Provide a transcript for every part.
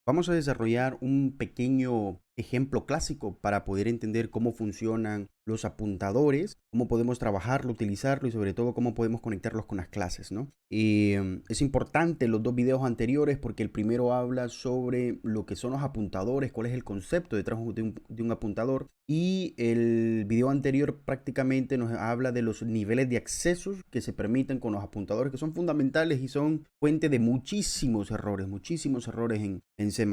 Vamos a desarrollar un pequeño ejemplo clásico para poder entender cómo funcionan los apuntadores, cómo podemos trabajarlo, utilizarlo y sobre todo cómo podemos conectarlos con las clases, ¿no? Es importante los dos videos anteriores porque el primero habla sobre lo que son los apuntadores, cuál es el concepto detrás de un apuntador, y el video anterior prácticamente nos habla de los niveles de accesos que se permiten con los apuntadores, que son fundamentales y son fuente de muchísimos errores en C++.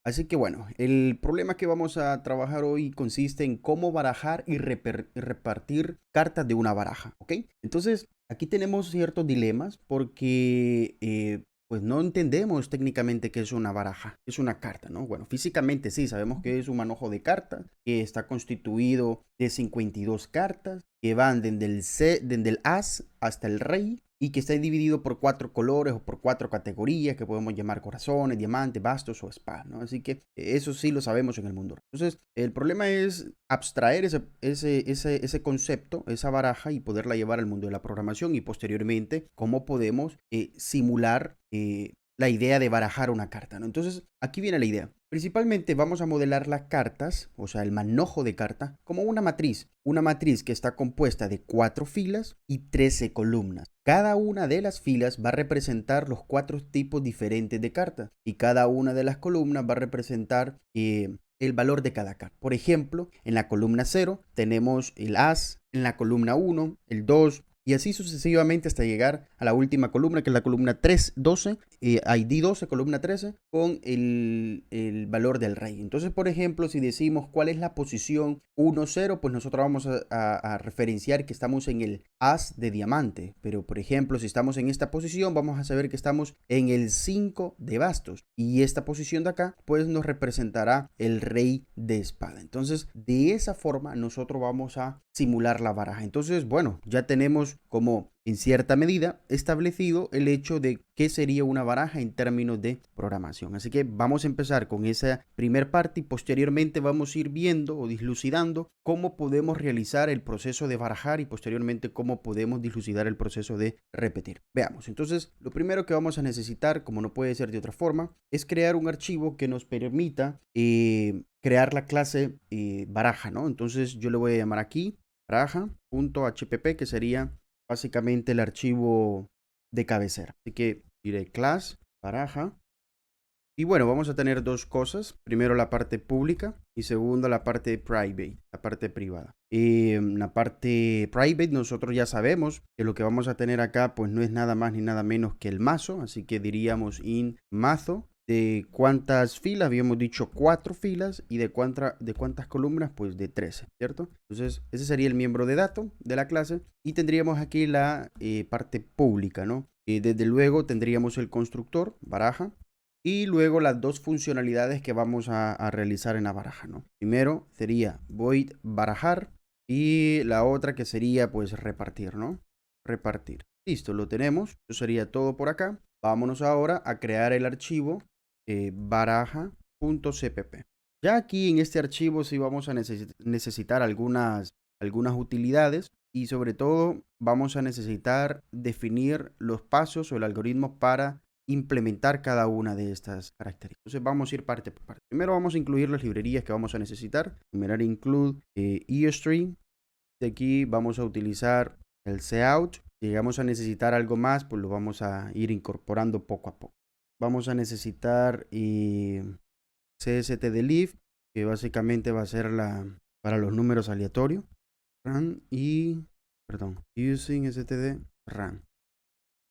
Así que bueno, el problema que vamos a trabajar hoy consiste en cómo barajar y repartir cartas de una baraja, ¿ok? Entonces, aquí tenemos ciertos dilemas porque pues no entendemos técnicamente qué es una baraja, qué es una carta, ¿no? Bueno, físicamente sí, sabemos que es un manojo de cartas que está constituido de 52 cartas que van desde el as hasta el rey y que está dividido por 4 colores o por 4 categorías que podemos llamar corazones, diamantes, bastos o espadas, ¿no? Así que eso sí lo sabemos en el mundo. Entonces, el problema es abstraer ese concepto, esa baraja y poderla llevar al mundo de la programación y posteriormente cómo podemos simular la idea de barajar una carta, ¿no? Entonces, aquí viene la idea. Principalmente vamos a modelar las cartas, o sea, el manojo de carta, como una matriz que está compuesta de 4 filas y 13 columnas. Cada una de las filas va a representar los 4 tipos diferentes de cartas y cada una de las columnas va a representar el valor de cada carta. Por ejemplo, en la columna 0 tenemos el as, en la columna 1, el 2, y así sucesivamente hasta llegar a la última columna, que es la columna 3, 12, ID 12, columna 13, con el valor del rey. Entonces, por ejemplo, si decimos cuál es la posición 1, 0, pues nosotros vamos a referenciar que estamos en el as de diamante. Pero, por ejemplo, si estamos en esta posición, vamos a saber que estamos en el 5 de bastos. Y esta posición de acá, pues nos representará el rey de espada. Entonces, de esa forma, nosotros vamos a simular la baraja. Entonces, bueno, ya tenemos como en cierta medida establecido el hecho de qué sería una baraja en términos de programación. Así que vamos a empezar con esa primer parte y posteriormente vamos a ir viendo o dislucidando cómo podemos realizar el proceso de barajar y posteriormente cómo podemos dislucidar el proceso de repetir. Veamos, entonces lo primero que vamos a necesitar, como no puede ser de otra forma, es crear un archivo que nos permita crear la clase baraja, ¿no? Entonces yo le voy a llamar aquí baraja.hpp, que sería básicamente el archivo de cabecera. Así que diré class baraja. Y bueno, vamos a tener dos cosas. Primero la parte pública y segundo la parte private, la parte privada. La parte private nosotros ya sabemos que lo que vamos a tener acá pues no es nada más ni nada menos que el mazo. Así que diríamos in mazo. ¿De cuántas filas? Habíamos dicho 4 filas y de cuántas columnas, pues de 13, ¿cierto? Entonces, ese sería el miembro de dato de la clase y tendríamos aquí la parte pública, ¿no? Desde luego tendríamos el constructor, baraja, y luego las dos funcionalidades que vamos a realizar en la baraja, ¿no? Primero sería void barajar y la otra que sería pues repartir, ¿no? Repartir. Listo, lo tenemos. Eso sería todo por acá. Vámonos ahora a crear el archivo baraja.cpp. Ya aquí en este archivo sí vamos a necesitar algunas utilidades y sobre todo vamos a necesitar definir los pasos o el algoritmo para implementar cada una de estas características. Entonces vamos a ir parte por parte. Primero vamos a incluir las librerías que vamos a necesitar. Numerar include eostream. De aquí vamos a utilizar el cout. Si llegamos a necesitar algo más, pues lo vamos a ir incorporando poco a poco. Vamos a necesitar cstdlib, que básicamente va a ser para los números aleatorios. Run using std run.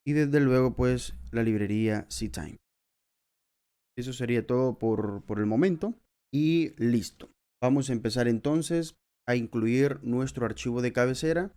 Y desde luego, pues, la librería ctime. Eso sería todo por el momento. Y listo. Vamos a empezar entonces a incluir nuestro archivo de cabecera,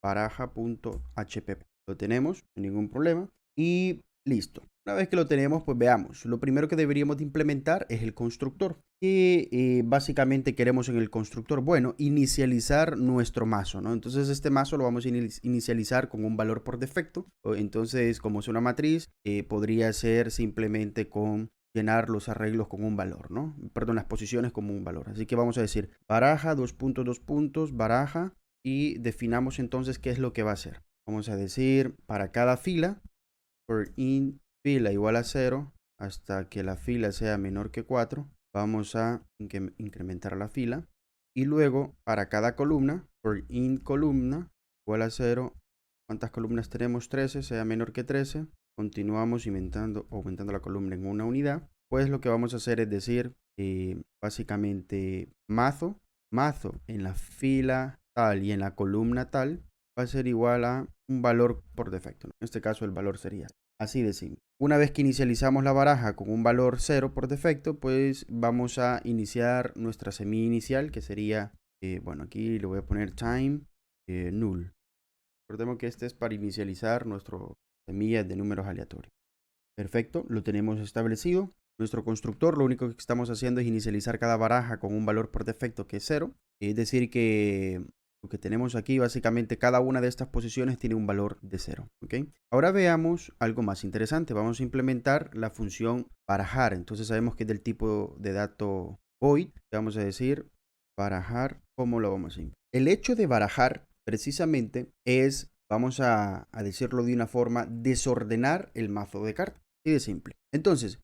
baraja.hpp. Lo tenemos, sin ningún problema. Y listo. Una vez que lo tenemos, pues veamos. Lo primero que deberíamos de implementar es el constructor. ¿Qué básicamente queremos en el constructor? Bueno, inicializar nuestro mazo, ¿no? Entonces este mazo lo vamos a inicializar con un valor por defecto. Entonces, como es una matriz, podría ser simplemente con llenar los arreglos con un valor, ¿no? Perdón, las posiciones como un valor. Así que vamos a decir baraja, baraja, y definamos entonces qué es lo que va a hacer. Vamos a decir para cada fila, for in fila igual a 0, hasta que la fila sea menor que 4. Vamos a incrementar la fila. Y luego, para cada columna, for in columna, igual a 0. ¿Cuántas columnas tenemos? 13, sea menor que 13. Continuamos aumentando la columna en una unidad. Pues lo que vamos a hacer es decir, básicamente, mazo en la fila tal y en la columna tal va a ser igual a un valor por defecto, ¿no? En este caso el valor sería así de simple. Una vez que inicializamos la baraja con un valor 0 por defecto, pues vamos a iniciar nuestra semilla inicial, que sería, bueno, aquí le voy a poner time null. Recordemos que este es para inicializar nuestro semilla de números aleatorios. Perfecto, lo tenemos establecido. Nuestro constructor, lo único que estamos haciendo es inicializar cada baraja con un valor por defecto que es 0. Es decir que lo que tenemos aquí, básicamente cada una de estas posiciones tiene un valor de 0. ¿Okay? Ahora veamos algo más interesante. Vamos a implementar la función barajar. Entonces sabemos que es del tipo de dato void. Vamos a decir barajar. ¿Cómo lo vamos a implementar? El hecho de barajar precisamente es, vamos a decirlo de una forma, desordenar el mazo de cartas. Así de simple. Entonces,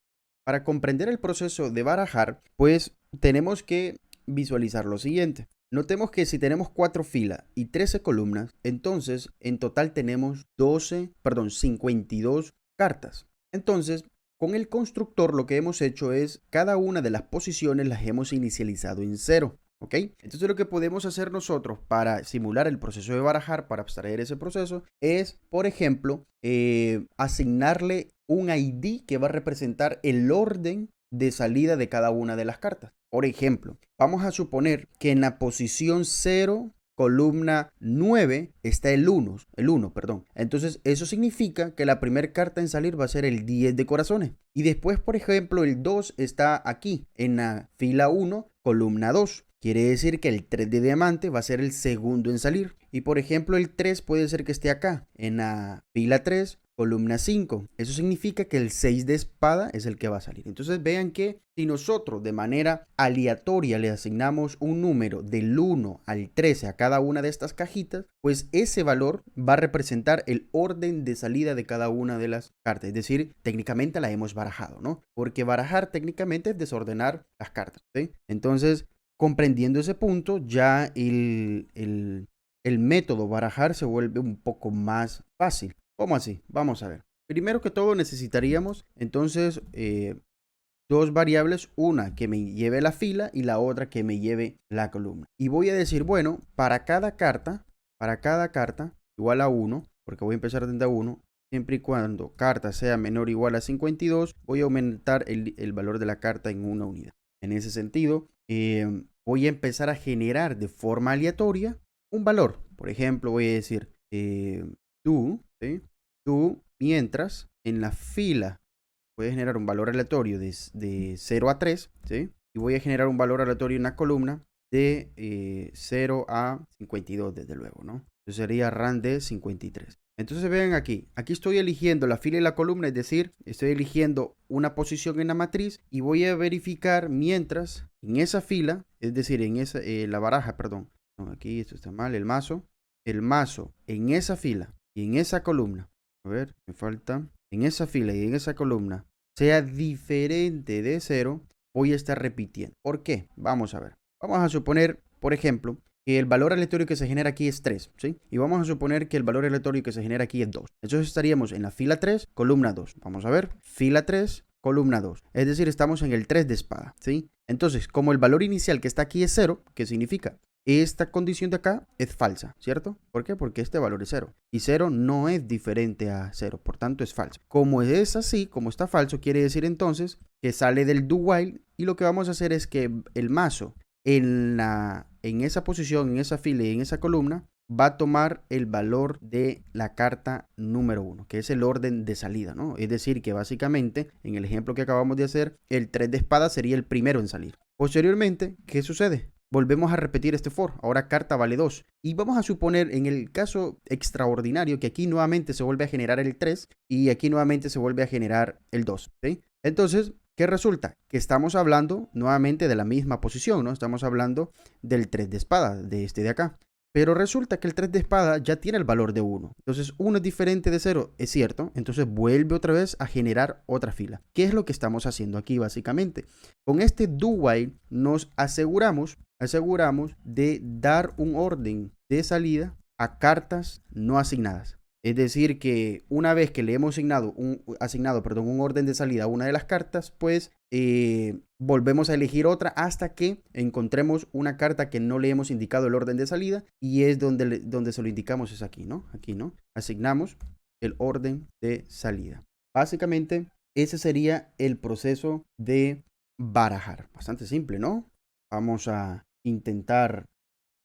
para comprender el proceso de barajar, pues tenemos que visualizar lo siguiente. Notemos que si tenemos 4 filas y 13 columnas, entonces en total tenemos 52 cartas. Entonces, con el constructor lo que hemos hecho es cada una de las posiciones las hemos inicializado en 0. ¿Ok? Entonces lo que podemos hacer nosotros para simular el proceso de barajar, para abstraer ese proceso, es, por ejemplo, asignarle un ID que va a representar el orden de salida de cada una de las cartas. Por ejemplo, vamos a suponer que en la posición 0, columna 9, está el 1, perdón. Entonces eso significa que la primera carta en salir va a ser el 10 de corazones. Y después, por ejemplo, el 2 está aquí, en la fila 1, columna 2. Quiere decir que el 3 de diamante va a ser el segundo en salir. Y por ejemplo el 3 puede ser que esté acá, en la fila 3, columna 5. Eso significa que el 6 de espada es el que va a salir. Entonces vean que si nosotros de manera aleatoria le asignamos un número del 1 al 13 a cada una de estas cajitas, pues ese valor va a representar el orden de salida de cada una de las cartas. Es decir, técnicamente la hemos barajado, ¿no? Porque barajar técnicamente es desordenar las cartas, ¿sí? Entonces, comprendiendo ese punto, ya el método barajar se vuelve un poco más fácil. ¿Cómo así? Vamos a ver. Primero que todo necesitaríamos entonces dos variables, una que me lleve la fila y la otra que me lleve la columna. Y voy a decir, bueno, para cada carta igual a 1, porque voy a empezar desde 1, siempre y cuando carta sea menor o igual a 52, voy a aumentar el valor de la carta en una unidad. En ese sentido, voy a empezar a generar de forma aleatoria un valor. Por ejemplo, voy a decir, tú, ¿sí? Tú, mientras en la fila voy a generar un valor aleatorio de 0 a 3, ¿sí? Y voy a generar un valor aleatorio en la columna de 0 a 52, desde luego, ¿no? Entonces sería ran de 53. Entonces vean aquí estoy eligiendo la fila y la columna, es decir, estoy eligiendo una posición en la matriz y voy a verificar mientras en esa fila, es decir, en esa, la baraja, perdón, no, aquí esto está mal, el mazo en esa fila y en esa columna, a ver, me falta, en esa fila y en esa columna, sea diferente de 0, voy a estar repitiendo. ¿Por qué? Vamos a ver. Vamos a suponer, por ejemplo, que el valor aleatorio que se genera aquí es 3, ¿sí? Y vamos a suponer que el valor aleatorio que se genera aquí es 2. Entonces estaríamos en la fila 3, columna 2. Vamos a ver, fila 3, columna 2. Es decir, estamos en el 3 de espada, ¿sí? Entonces, como el valor inicial que está aquí es 0, ¿qué significa? Esta condición de acá es falsa, ¿cierto? ¿Por qué? Porque este valor es 0. Y 0 no es diferente a 0, por tanto es falso. Como es así, como está falso, quiere decir entonces que sale del do while y lo que vamos a hacer es que el mazo en esa posición, en esa fila y en esa columna, va a tomar el valor de la carta número 1, que es el orden de salida, ¿no? Es decir, que básicamente, en el ejemplo que acabamos de hacer, el 3 de espada sería el primero en salir. Posteriormente, ¿qué sucede? Volvemos a repetir este for. Ahora carta vale 2. Y vamos a suponer en el caso extraordinario que aquí nuevamente se vuelve a generar el 3 y aquí nuevamente se vuelve a generar el 2, ¿sí? Entonces, ¿qué resulta? Que estamos hablando nuevamente de la misma posición, ¿no? Estamos hablando del 3 de espada, de este de acá. pero resulta que el 3 de espada ya tiene el valor de 1. Entonces 1 es diferente de 0, es cierto. Entonces vuelve otra vez a generar otra fila. ¿Qué es lo que estamos haciendo aquí básicamente? Con este do while nos aseguramos de dar un orden de salida a cartas no asignadas. Es decir, que una vez que le hemos asignado un orden de salida a una de las cartas, pues volvemos a elegir otra hasta que encontremos una carta que no le hemos indicado el orden de salida, y es donde se lo indicamos, es aquí, ¿no? Aquí, ¿no? Asignamos el orden de salida. Básicamente, ese sería el proceso de barajar. Bastante simple, ¿no? Vamos a intentar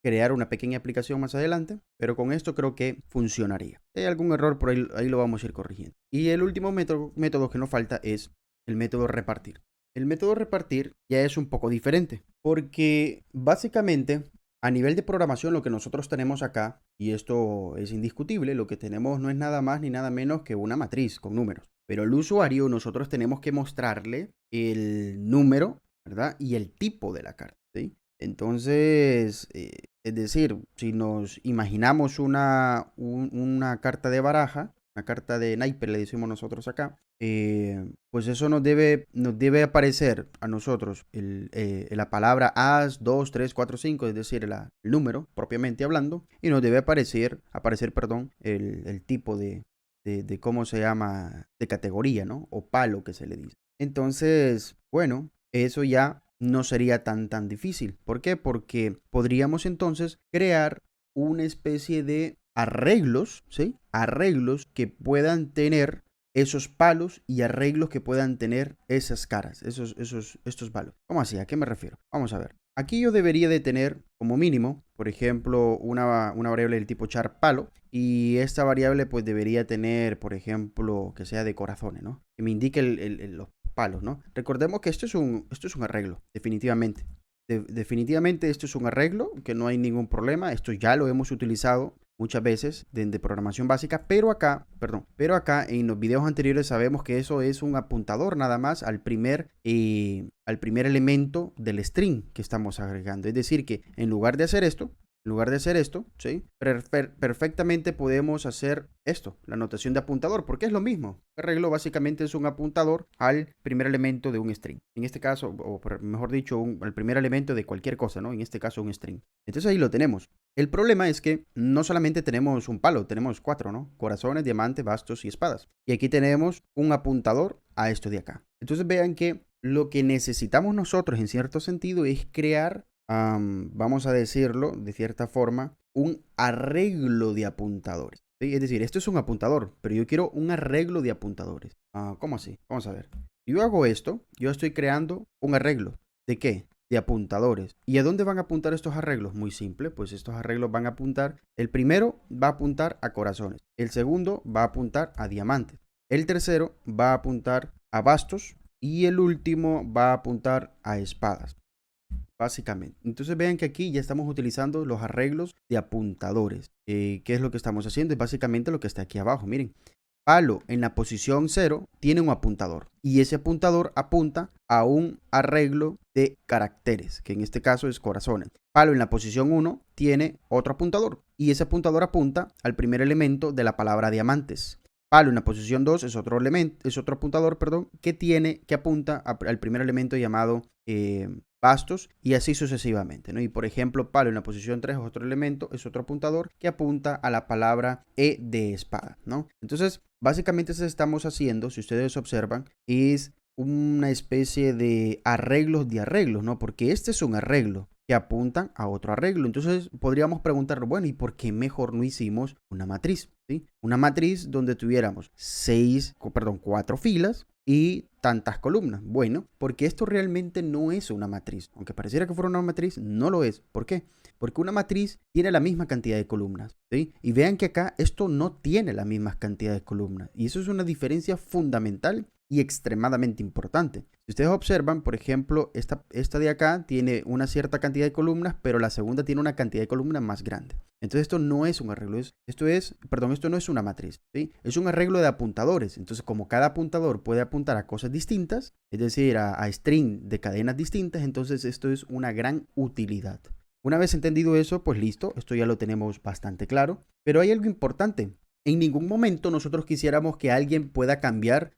crear una pequeña aplicación más adelante, pero con esto creo que funcionaría. Si hay algún error por ahí lo vamos a ir corrigiendo. Y el último método que nos falta es el método repartir. El método repartir ya es un poco diferente, porque básicamente a nivel de programación lo que nosotros tenemos acá, y esto es indiscutible, lo que tenemos no es nada más ni nada menos que una matriz con números. Pero al usuario nosotros tenemos que mostrarle el número, ¿verdad? Y el tipo de la carta, ¿sí? Entonces, es decir, si nos imaginamos una carta de baraja, una carta de naipe, le decimos nosotros acá, pues eso nos debe aparecer a nosotros la palabra as, 2, 3, 4, 5, es decir, el número propiamente hablando, y nos debe aparecer el tipo de cómo se llama, de categoría, ¿no? O palo que se le dice. Entonces, bueno, eso ya no sería tan difícil. ¿Por qué? Porque podríamos entonces crear una especie de arreglos, ¿sí? Arreglos que puedan tener esos palos y arreglos que puedan tener esas caras, estos palos. ¿Cómo así? ¿A qué me refiero? Vamos a ver. Aquí yo debería de tener como mínimo, por ejemplo, una variable del tipo char palo, y esta variable pues debería tener, por ejemplo, que sea de corazones, ¿no? Que me indique los palos, ¿no? Recordemos que esto es un arreglo, definitivamente. Definitivamente esto es un arreglo, que no hay ningún problema. Esto ya lo hemos utilizado muchas veces de programación básica, pero acá en los videos anteriores sabemos que eso es un apuntador nada más al primer elemento del string que estamos agregando. Es decir, que en lugar de hacer esto, ¿sí? Perfectamente podemos hacer esto, la notación de apuntador, porque es lo mismo. El arreglo básicamente es un apuntador al primer elemento de un string. En este caso, o mejor dicho, al primer elemento de cualquier cosa, ¿no? En este caso, un string. Entonces ahí lo tenemos. El problema es que no solamente tenemos un palo, tenemos 4, ¿no? Corazones, diamantes, bastos y espadas. Y aquí tenemos un apuntador a esto de acá. Entonces vean que lo que necesitamos nosotros en cierto sentido es crear, vamos a decirlo de cierta forma, un arreglo de apuntadores, ¿sí? Es decir, esto es un apuntador, pero yo quiero un arreglo de apuntadores. ¿Cómo así? Vamos a ver. Yo hago esto, yo estoy creando un arreglo. ¿De qué? De apuntadores. ¿Y a dónde van a apuntar estos arreglos? Muy simple, pues estos arreglos van a apuntar, el primero va a apuntar a corazones, el segundo va a apuntar a diamantes, el tercero va a apuntar a bastos y el último va a apuntar a espadas, básicamente. Entonces vean que aquí ya estamos utilizando los arreglos de apuntadores. ¿Qué es lo que estamos haciendo? Es básicamente lo que está aquí abajo, miren. Palo en la posición 0 tiene un apuntador y ese apuntador apunta a un arreglo de caracteres, que en este caso es corazones. Palo en la posición 1 tiene otro apuntador y ese apuntador apunta al primer elemento de la palabra diamantes. Palo en la posición 2 es otro apuntador, que apunta al primer elemento llamado bastos, y así sucesivamente, ¿no? Y por ejemplo, palo en la posición 3 es otro elemento, es otro apuntador que apunta a la palabra E de espada, ¿no? Entonces, básicamente eso estamos haciendo, si ustedes observan, es una especie de arreglos, ¿no? Porque este es un arreglo que apuntan a otro arreglo. Entonces podríamos preguntar, bueno, ¿y por qué mejor no hicimos una matriz? ¿Sí? Una matriz donde tuviéramos 4 filas y tantas columnas. Bueno, porque esto realmente no es una matriz. Aunque pareciera que fuera una matriz, no lo es. ¿Por qué? Porque una matriz tiene la misma cantidad de columnas, ¿sí? Y vean que acá esto no tiene la misma cantidad de columnas. Y eso es una diferencia fundamental y extremadamente importante. Si ustedes observan, por ejemplo, esta de acá tiene una cierta cantidad de columnas, pero la segunda tiene una cantidad de columnas más grande. Entonces esto no es un arreglo, esto no es una matriz, ¿sí? Es un arreglo de apuntadores. Entonces, como cada apuntador puede apuntar a cosas distintas, es decir, a string de cadenas distintas, entonces esto es una gran utilidad. Una vez entendido eso, pues listo, esto ya lo tenemos bastante claro. Pero hay algo importante. En ningún momento nosotros quisiéramos que alguien pueda cambiar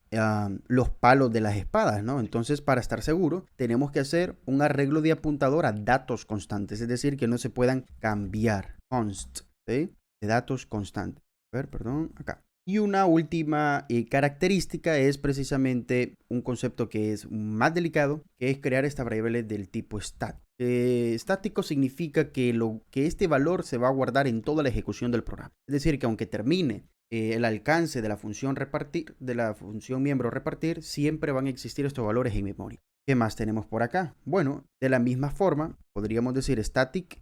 los palos de las espadas, ¿no? Entonces, para estar seguro, tenemos que hacer un arreglo de apuntador a datos constantes, es decir, que no se puedan cambiar. Const, ¿sí? De datos constantes. A ver, perdón, acá. Y una última característica es precisamente un concepto que es más delicado, que es crear esta variable del tipo stat. Estático significa que este valor se va a guardar en toda la ejecución del programa. Es decir, que aunque termine el alcance de la función repartir, de la función miembro repartir, siempre van a existir estos valores en memoria. ¿Qué más tenemos por acá? Bueno, de la misma forma, podríamos decir static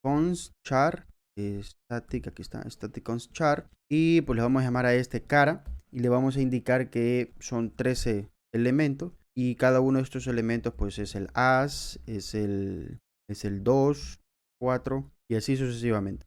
const char, static, aquí está, static const char, y pues le vamos a llamar a este cara y le vamos a indicar que son 13 elementos. Y cada uno de estos elementos pues es el as, es el 2, 4 y así sucesivamente.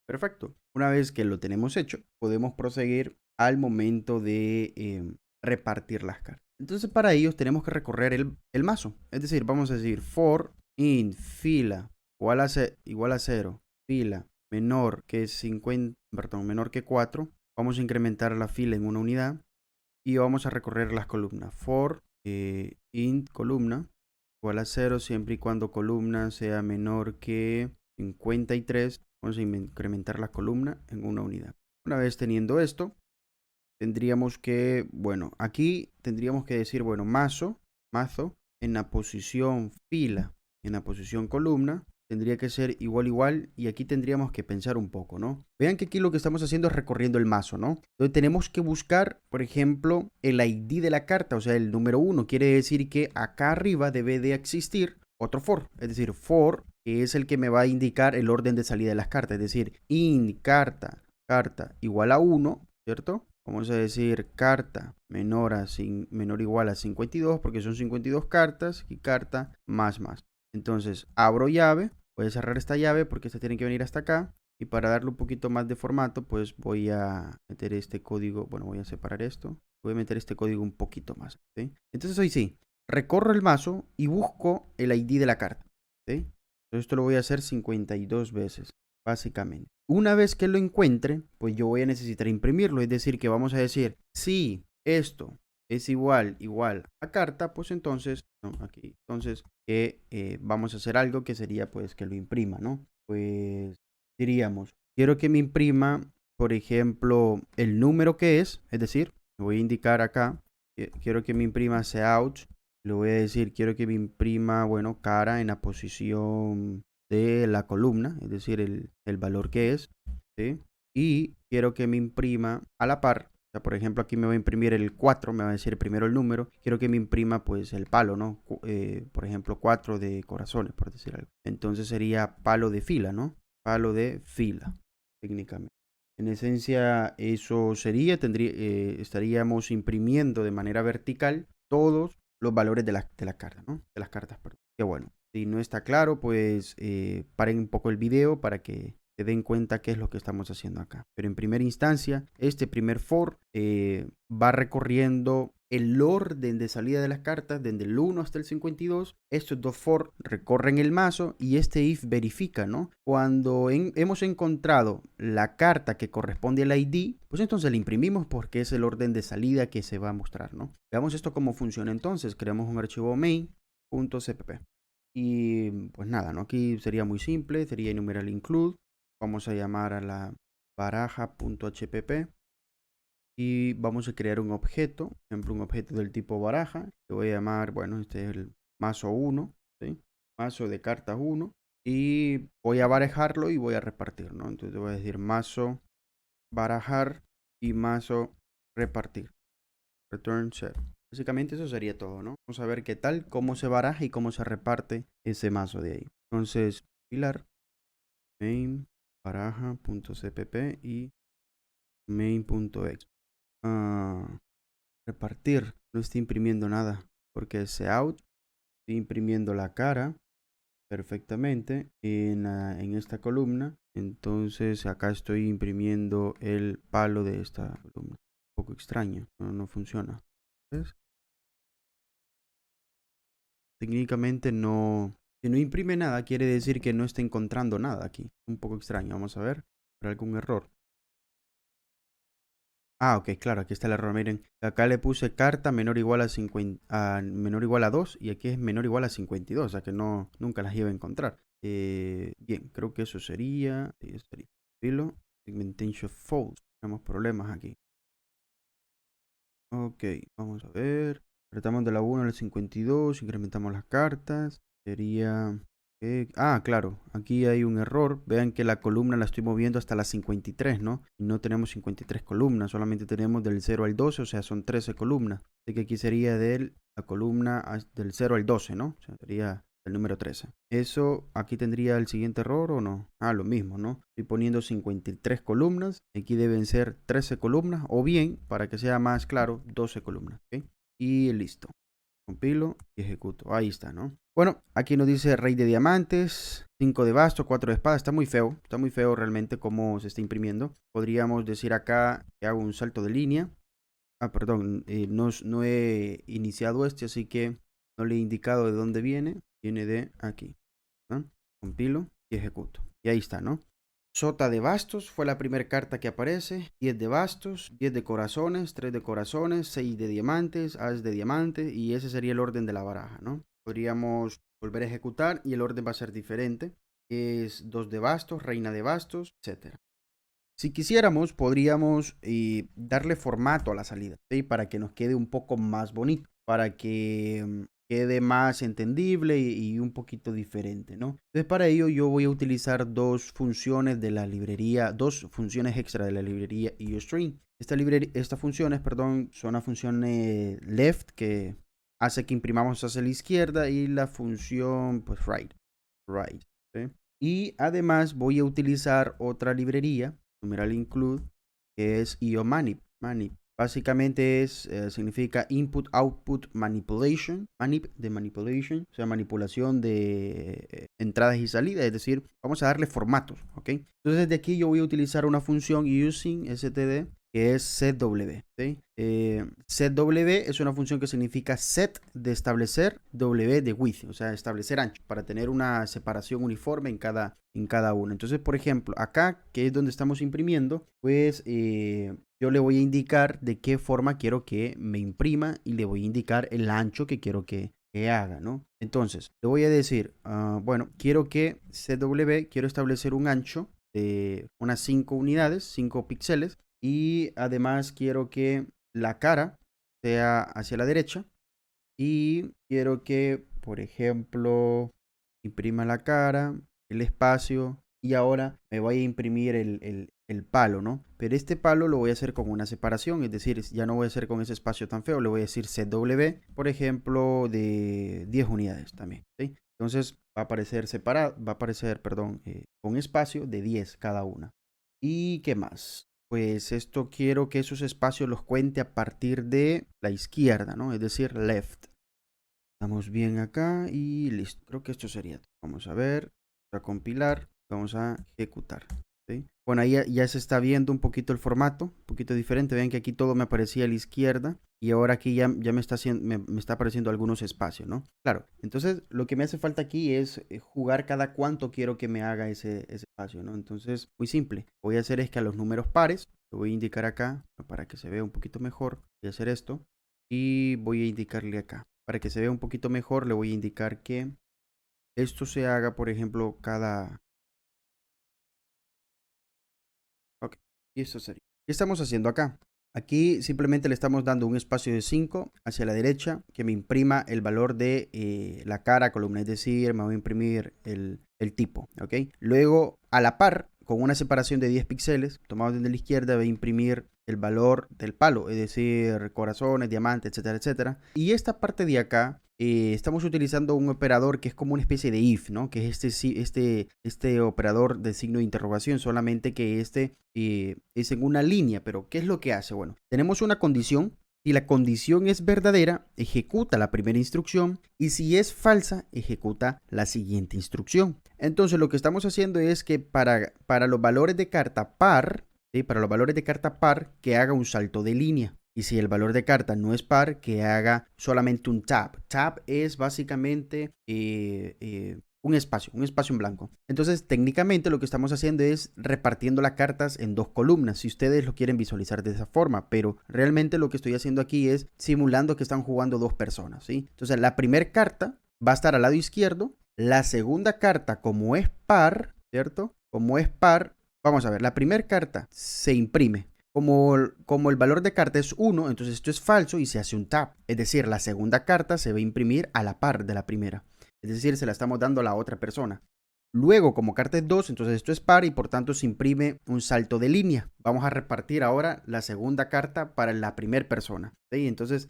Perfecto. Una vez que lo tenemos hecho, podemos proseguir al momento de repartir las cartas. Entonces para ello tenemos que recorrer el mazo. Es decir, vamos a decir for in fila igual a 0, fila menor que 50, perdón, menor que 4. Vamos a incrementar la fila en una unidad y vamos a recorrer las columnas. For int columna igual a 0 siempre y cuando columna sea menor que 53. Vamos a incrementar la columna en una unidad. Una vez teniendo esto, tendríamos que, bueno, aquí tendríamos que decir, bueno, mazo, en la posición fila, en la posición columna, tendría que ser igual, y aquí tendríamos que pensar un poco, ¿no? Vean que aquí lo que estamos haciendo es recorriendo el mazo, ¿no? Entonces tenemos que buscar, por ejemplo, el ID de la carta, o sea, el número 1. Quiere decir que acá arriba debe de existir otro for, es decir, for, que es el que me va a indicar el orden de salida de las cartas, es decir, in carta igual a 1, ¿cierto? Vamos a decir carta menor o igual a 52 porque son 52 cartas y carta más. Entonces abro llave, voy a cerrar esta llave porque esta tiene que venir hasta acá. Y para darle un poquito más de formato, pues voy a meter este código, bueno, voy a separar esto. Voy a meter este código un poquito más, ¿sí? Entonces hoy sí, recorro el mazo y busco el ID de la carta, ¿sí? Entonces esto lo voy a hacer 52 veces, básicamente. Una vez que lo encuentre, pues yo voy a necesitar imprimirlo. Es decir, que vamos a decir, si esto es igual a carta, pues entonces, no, aquí, entonces vamos a hacer algo que sería pues que lo imprima, ¿no? Pues diríamos, quiero que me imprima, por ejemplo, el número que es decir, le voy a indicar acá, quiero que me imprima out, le voy a decir, quiero que me imprima, bueno, cara en la posición de la columna, es decir, el valor que es, ¿sí? Y quiero que me imprima a la par, o sea, por ejemplo, aquí me va a imprimir el 4, me va a decir primero el número, quiero que me imprima pues el palo, ¿no? Por ejemplo, 4 de corazones, por decir algo. Entonces sería palo de fila, ¿no? Palo de fila, técnicamente. En esencia, eso sería, estaríamos imprimiendo de manera vertical todos los valores de la carta, ¿no? De las cartas, perdón. Qué bueno. Si no está claro, pues paren un poco el video para que se den cuenta qué es lo que estamos haciendo acá. Pero en primera instancia, este primer for va recorriendo el orden de salida de las cartas desde el 1 hasta el 52. Estos dos for recorren el mazo y este if verifica, ¿no? Cuando hemos encontrado la carta que corresponde al ID, pues entonces la imprimimos porque es el orden de salida que se va a mostrar, ¿no? Veamos esto cómo funciona entonces. Creamos un archivo main.cpp. Y pues nada, ¿no? Aquí sería muy simple, sería enumerar include. Vamos a llamar a la baraja.hpp y vamos a crear un objeto, por ejemplo, un objeto del tipo baraja. Le voy a llamar, bueno, este es el mazo 1, ¿sí? Mazo de cartas 1. Y voy a barajarlo y voy a repartir, ¿no? Entonces voy a decir mazo barajar y mazo repartir. Return 0. Básicamente eso sería todo, ¿no? Vamos a ver qué tal, cómo se baraja y cómo se reparte ese mazo de ahí. Entonces, pilar main baraja.cpp y main.ex. Repartir, no estoy imprimiendo nada porque ese out, estoy imprimiendo la cara perfectamente en esta columna. Entonces acá estoy imprimiendo el palo de esta columna. Un poco poco extraño, no funciona. ¿Ves? Técnicamente no, si no imprime nada, quiere decir que no está encontrando nada aquí. Un poco extraño, vamos a ver, ¿por algún error? Ah, ok, claro, aquí está el error, miren. Acá le puse carta menor o igual a 50, menor o igual a 2 y aquí es menor o igual a 52, o sea que no, nunca las iba a encontrar. Bien, creo que eso sería, filo, segmentation false. Tenemos problemas aquí. Ok, vamos a ver. Apretamos de la 1 al 52, incrementamos las cartas. Sería... claro, aquí hay un error. Vean que la columna la estoy moviendo hasta la 53, ¿no? Y no tenemos 53 columnas, solamente tenemos del 0 al 12, o sea, son 13 columnas. Así que aquí sería de la columna del 0 al 12, ¿no? O sea, sería el número 13. Eso, aquí tendría el siguiente error o no. Lo mismo, ¿no? Estoy poniendo 53 columnas. Aquí deben ser 13 columnas o bien, para que sea más claro, 12 columnas. ¿Ok? Y listo. Compilo y ejecuto. Ahí está, ¿no? Bueno, aquí nos dice rey de diamantes, 5 de basto, 4 de espada. Está muy feo realmente cómo se está imprimiendo. Podríamos decir acá que hago un salto de línea. Perdón, no he iniciado así que no le he indicado de dónde viene. Viene de aquí, ¿no? Compilo y ejecuto. Y ahí está, ¿no? Sota de bastos fue la primera carta que aparece. 10 de bastos, 10 de corazones, 3 de corazones, 6 de diamantes, as de diamantes. Y ese sería el orden de la baraja, ¿no? Podríamos volver a ejecutar y el orden va a ser diferente. Es 2 de bastos, reina de bastos, etcétera. Si quisiéramos, podríamos darle formato a la salida, ¿sí? Para que nos quede un poco más bonito, para que quede más entendible y un poquito diferente, ¿no? Entonces, para ello yo voy a utilizar dos funciones de la librería, dos funciones extra de la librería EOString. Estas funciones, perdón, son la función left, que hace que imprimamos hacia la izquierda, y la función, pues, right, ¿sí? Y además voy a utilizar otra librería, numeral include, que es IOManip. Básicamente significa Input Output Manipulation, manip de manipulation, o sea, manipulación de entradas y salidas, es decir, vamos a darle formatos, ¿ok? Entonces desde aquí yo voy a utilizar una función using std que es setW, ¿sí? setW es una función que significa set de establecer, w de width, o sea, establecer ancho, para tener una separación uniforme en cada uno. Entonces, por ejemplo, acá, que es donde estamos imprimiendo, pues yo le voy a indicar de qué forma quiero que me imprima y le voy a indicar el ancho que quiero que haga, ¿no? Entonces, le voy a decir, bueno, quiero que CW, quiero establecer un ancho de unas 5 unidades, 5 píxeles, y además quiero que la cara sea hacia la derecha y quiero que, por ejemplo, imprima la cara, el espacio y ahora me voy a imprimir el palo, ¿no? Pero este palo lo voy a hacer con una separación, es decir, ya no voy a hacer con ese espacio tan feo, le voy a decir CW, por ejemplo, de 10 unidades también, ¿sí? Entonces va a aparecer separado, perdón, con espacio de 10 cada una. ¿Y qué más? Pues esto quiero que esos espacios los cuente a partir de la izquierda, ¿no? Es decir, left. Estamos bien acá y listo. Creo que esto sería todo. Vamos a ver, vamos a compilar, vamos a ejecutar. ¿Sí? Bueno, ahí ya se está viendo un poquito el formato, un poquito diferente. Vean que aquí todo me aparecía a la izquierda y ahora aquí ya me está apareciendo algunos espacios, ¿no? Claro, entonces lo que me hace falta aquí es jugar cada cuánto quiero que me haga ese espacio, ¿no? Entonces, muy simple. Voy a hacer es que a los números pares, lo voy a indicar acá para que se vea un poquito mejor. Voy a hacer esto y voy a indicarle acá. Para que se vea un poquito mejor, le voy a indicar que esto se haga, por ejemplo, cada... Ok, y esto sería. ¿Qué estamos haciendo acá? Aquí simplemente le estamos dando un espacio de 5 hacia la derecha que me imprima el valor de la cara, columna, es decir, me voy a imprimir el tipo, ¿ok? Luego, a la par, con una separación de 10 píxeles, tomado desde la izquierda, voy a imprimir el valor del palo, es decir, corazones, diamantes, etcétera, etcétera. Y esta parte de acá, estamos utilizando un operador que es como una especie de if, ¿no? Que es este operador de signo de interrogación, solamente que es en una línea. Pero ¿qué es lo que hace? Bueno, tenemos una condición. Si la condición es verdadera, ejecuta la primera instrucción y si es falsa, ejecuta la siguiente instrucción. Entonces lo que estamos haciendo es que para los valores de carta par, ¿sí? Para los valores de carta par, que haga un salto de línea. Y si el valor de carta no es par, que haga solamente un tab. Tab es básicamente un espacio en blanco. Entonces, técnicamente lo que estamos haciendo es repartiendo las cartas en dos columnas, si ustedes lo quieren visualizar de esa forma, pero realmente lo que estoy haciendo aquí es simulando que están jugando dos personas, ¿sí? Entonces, la primera carta va a estar al lado izquierdo, la segunda carta, como es par, ¿cierto? Como es par, vamos a ver, la primera carta se imprime. Como el valor de carta es 1, entonces esto es falso y se hace un tab. Es decir, la segunda carta se va a imprimir a la par de la primera. Es decir, se la estamos dando a la otra persona. Luego, como carta es 2, entonces esto es par y por tanto se imprime un salto de línea. Vamos a repartir ahora la segunda carta para la primera persona. ¿Sí? Entonces,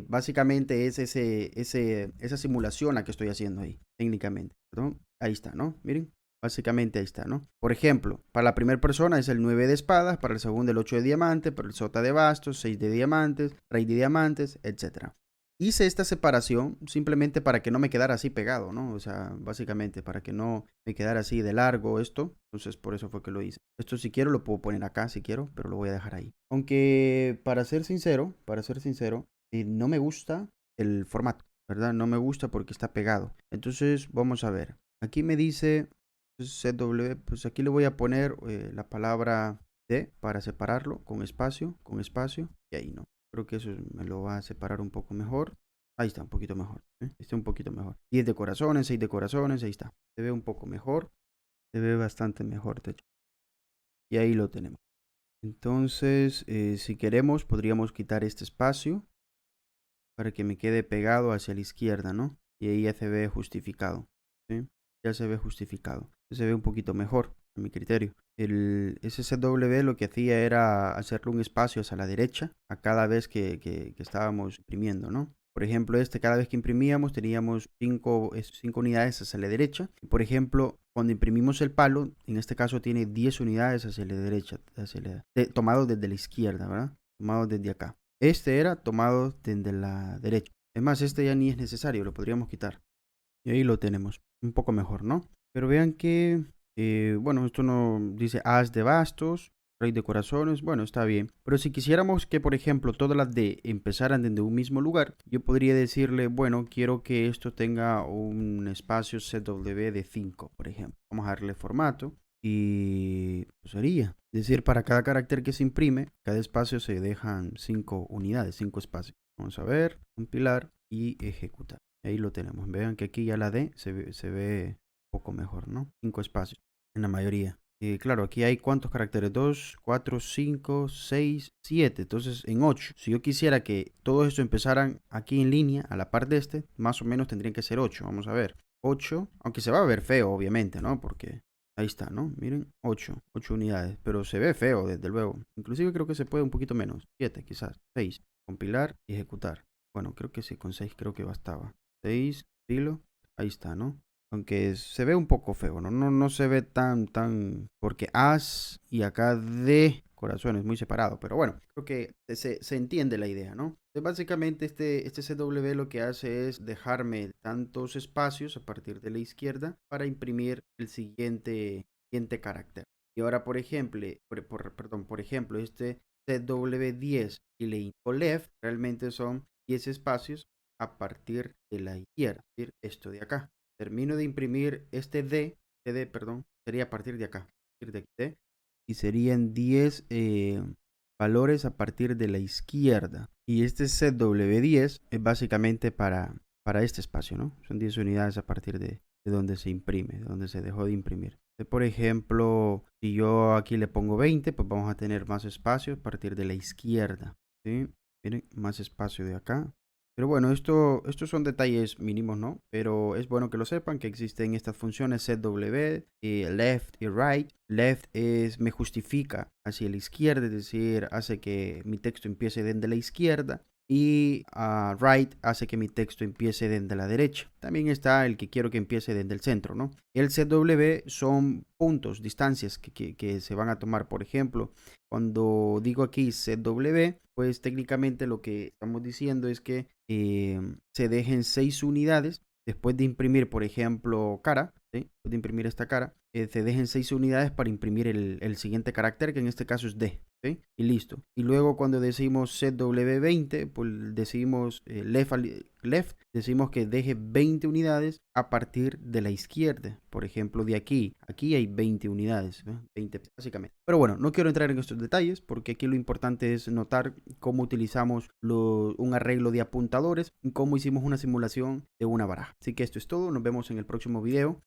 básicamente es esa simulación la que estoy haciendo ahí, técnicamente. ¿Perdón? Ahí está, ¿no? Miren. Básicamente ahí está, ¿no? Por ejemplo, para la primera persona es el 9 de espadas, para el segundo el 8 de diamante, para el sota de bastos, 6 de diamantes, rey de diamantes, etc. Hice esta separación simplemente para que no me quedara así pegado, ¿no? O sea, básicamente para que no me quedara así de largo esto. Entonces, por eso fue que lo hice. Esto si quiero lo puedo poner acá si quiero, pero lo voy a dejar ahí. Aunque, para ser sincero, no me gusta el formato, ¿verdad? No me gusta porque está pegado. Entonces, vamos a ver. Aquí me dice CW, pues aquí le voy a poner la palabra D para separarlo con espacio, y ahí no. Creo que eso me lo va a separar un poco mejor. Ahí está, un poquito mejor. Está un poquito mejor. 10 de corazones, 6 de corazones, ahí está. Se ve un poco mejor. Se ve bastante mejor, de hecho. Y ahí lo tenemos. Entonces, si queremos, podríamos quitar este espacio para que me quede pegado hacia la izquierda, ¿no? Y ahí ya se ve justificado. ¿Sí? Ya se ve justificado. Se ve un poquito mejor, a mi criterio. El SSW lo que hacía era hacerle un espacio hacia la derecha a cada vez que estábamos imprimiendo, ¿no? Por ejemplo, cada vez que imprimíamos teníamos 5 unidades hacia la derecha. Por ejemplo, cuando imprimimos el palo, en este caso tiene 10 unidades hacia la derecha, tomado desde la izquierda, ¿verdad? Tomado desde acá. Este era tomado desde la derecha. Es más, este ya ni es necesario, lo podríamos quitar. Y ahí lo tenemos. Un poco mejor, ¿no? Pero vean que, bueno, esto no dice as de bastos, rey de corazones. Bueno, está bien. Pero si quisiéramos que, por ejemplo, todas las D empezaran desde un mismo lugar, yo podría decirle, bueno, quiero que esto tenga un espacio CW de 5, por ejemplo. Vamos a darle formato. Y pues sería. Es decir, para cada carácter que se imprime, cada espacio se dejan 5 unidades, 5 espacios. Vamos a ver, compilar y ejecutar. Ahí lo tenemos. Vean que aquí ya la D se ve un poco mejor, ¿no? 5 espacios en la mayoría. Claro, aquí hay cuántos caracteres, 2, 4, 5, 6, 7. Entonces en 8. Si yo quisiera que todo esto empezaran aquí en línea, a la par de este, más o menos tendrían que ser 8. Vamos a ver. 8, aunque se va a ver feo, obviamente, ¿no? Porque ahí está, ¿no? Miren, 8 unidades. Pero se ve feo, desde luego. Inclusive creo que se puede un poquito menos. 7, quizás. 6. Compilar y ejecutar. Bueno, creo que sí, con 6 creo que bastaba. 6, filo, ahí está, ¿no? Aunque se ve un poco feo, ¿no? No se ve tan, porque as y acá de corazones muy separado, pero bueno, creo que se entiende la idea, ¿no? Entonces, básicamente este CW lo que hace es dejarme tantos espacios a partir de la izquierda para imprimir el siguiente carácter. Y ahora, por ejemplo, por ejemplo, este CW10 y le left realmente son 10 espacios a partir de la izquierda, es decir, esto de acá. Termino de imprimir este D, perdón, sería a partir de acá, a partir de aquí, D, y serían 10 valores a partir de la izquierda. Y este CW10 es básicamente para este espacio, ¿no? Son 10 unidades a partir de donde se imprime, de donde se dejó de imprimir. Por ejemplo, si yo aquí le pongo 20, pues vamos a tener más espacio a partir de la izquierda, ¿sí? Miren, más espacio de acá. Pero bueno, estos son detalles mínimos, ¿no? Pero es bueno que lo sepan, que existen estas funciones ZW, left y right. Left me justifica hacia la izquierda, es decir, hace que mi texto empiece desde la izquierda. Y right hace que mi texto empiece desde la derecha. También está el que quiero que empiece desde el centro, ¿no? El CW son puntos, distancias que se van a tomar. Por ejemplo, cuando digo aquí CW, pues técnicamente lo que estamos diciendo es que se dejen 6 unidades después de imprimir, por ejemplo, cara, ¿sí? De imprimir esta cara, te dejen 6 unidades para imprimir el siguiente carácter, que en este caso es D. ¿Sí? Y listo. Y luego cuando decimos ZW20, pues decimos left, decimos que deje 20 unidades a partir de la izquierda. Por ejemplo, de aquí hay 20 unidades, ¿eh? 20 básicamente. Pero bueno, no quiero entrar en estos detalles porque aquí lo importante es notar cómo utilizamos un arreglo de apuntadores y cómo hicimos una simulación de una baraja. Así que esto es todo. Nos vemos en el próximo video.